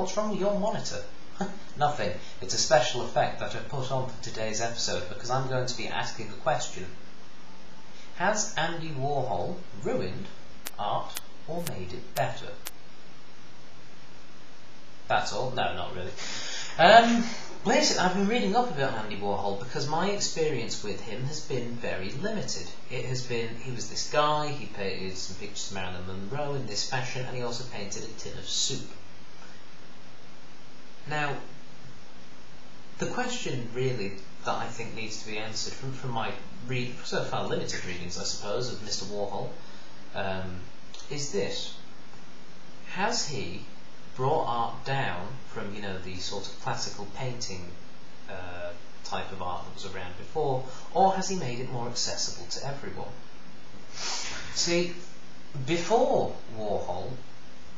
what's wrong with your monitor? Nothing. It's a special effect that I've put on for today's episode because I'm going to be asking a question. Has Andy Warhol ruined art or made it better? That's all? No, not really. Basically, I've been reading up a bit on Andy Warhol because my experience with him has been very limited. It has been, he was this guy, he painted some pictures of Marilyn Monroe in this fashion, and he also painted a tin of soup. Now, the question really that I think needs to be answered from my so far limited readings, I suppose, of Mr. Warhol, is this. Has he brought art down from, you know, the sort of classical painting type of art that was around before, or has he made it more accessible to everyone? See, before Warhol,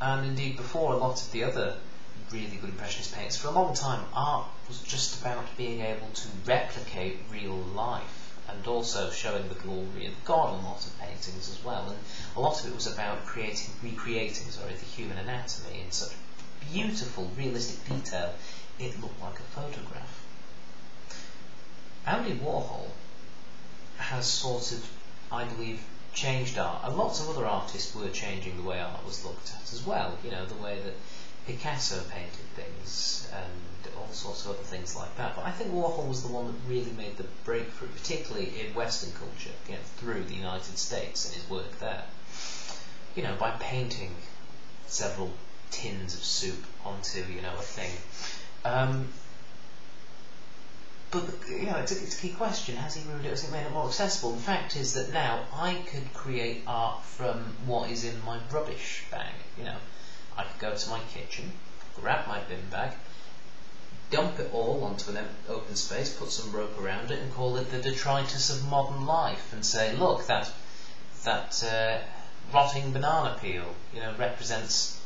and indeed before a lot of the other really good Impressionist painters, for a long time art was just about being able to replicate real life, and also showing the glory of God on a lot of paintings as well. And a lot of it was about recreating the human anatomy in such beautiful, realistic detail, it looked like a photograph. Andy Warhol has sort of, I believe, changed art. And lots of other artists were changing the way art was looked at as well. You know, the way that Picasso painted things and all sorts of other things like that. But I think Warhol was the one that really made the breakthrough, particularly in Western culture, through the United States and his work there. You know, by painting several tins of soup onto, you know, a thing. But you know, it's a key question. Has he ruined it? Has he made it more accessible? The fact is that now I could create art from what is in my rubbish bag. You know, I could go to my kitchen, grab my bin bag, dump it all onto an open space, put some rope around it, and call it the detritus of modern life, and say, look, that rotting banana peel, you know, represents,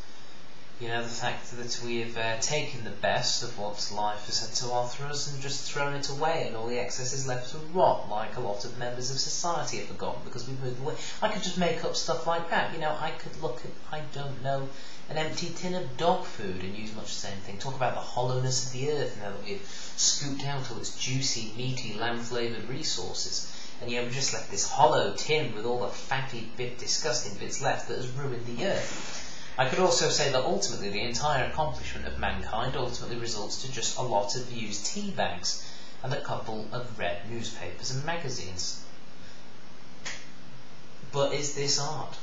you know, the fact that we have taken the best of what life has had to offer us and just thrown it away, and all the excess is left to rot, like a lot of members of society have forgotten because we've moved away. I could just make up stuff like that. You know, I could look at, I don't know, an empty tin of dog food and use much the same thing. Talk about the hollowness of the earth now that we've scooped out all its juicy, meaty, lamb-flavoured resources. And you know, we've just left this hollow tin with all the fatty, disgusting bits left that has ruined the earth. I could also say that ultimately the entire accomplishment of mankind ultimately results to just a lot of used tea bags and a couple of read newspapers and magazines. But is this art?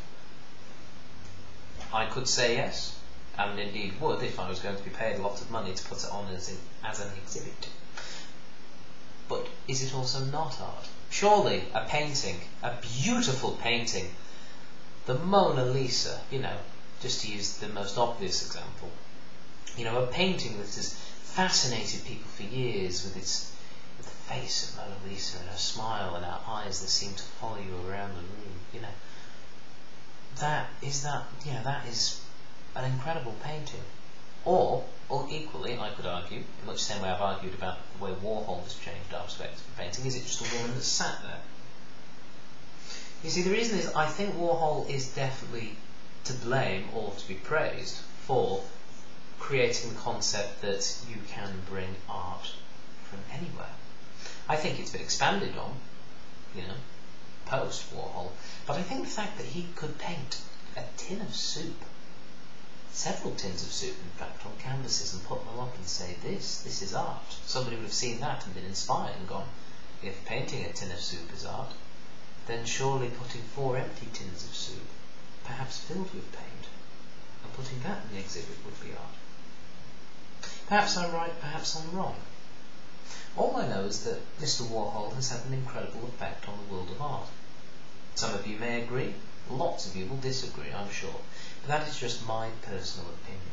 I could say yes, and indeed would if I was going to be paid a lot of money to put it on as an exhibit. But is it also not art? Surely a painting, a beautiful painting, the Mona Lisa, you know, just to use the most obvious example, you know, a painting that has fascinated people for years with the face of Mona Lisa and her smile and her eyes that seem to follow you around the room, you know, that is an incredible painting. Or equally, I could argue, in much the same way I've argued about the way Warhol has changed our perspective of painting, is it just a woman that sat there? You see, the reason is I think Warhol is definitely to blame or to be praised for creating the concept that you can bring art from anywhere. I think it's been expanded on, you know, post-Warhol, but I think the fact that he could paint a tin of soup, several tins of soup in fact, on canvases and put them up and say, this is art. Somebody would have seen that and been inspired and gone, if painting a tin of soup is art, then surely putting 4 empty tins of soup, perhaps filled with paint, and putting that in the exhibit would be art. Perhaps I'm right, perhaps I'm wrong. All I know is that Mr. Warhol has had an incredible effect on the world of art. Some of you may agree, lots of you will disagree, I'm sure, but that is just my personal opinion.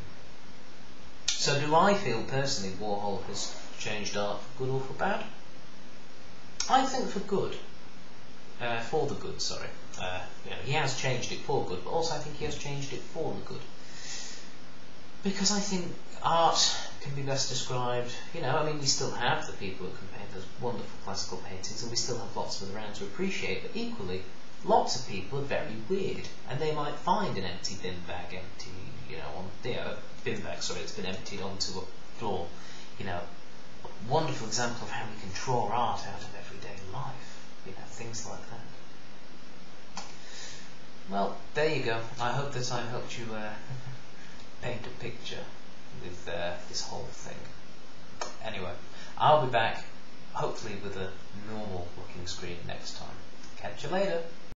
So do I feel personally Warhol has changed art for good or for bad? I think for good. For the good, sorry. You know, he has changed it for good, but also I think he has changed it for the good. Because I think art can be best described, you know, I mean, we still have the people who can paint those wonderful classical paintings, and we still have lots of them around to appreciate, but equally, Lots of people are very weird, and they might find an empty bin bag empty, bin bag, sorry, it's been emptied onto a floor. A wonderful example of how we can draw art out of everyday life, things like that. Well, there you go. I hope that I helped you paint a picture with this whole thing. Anyway, I'll be back, hopefully with a normal looking screen next time. Catch you later.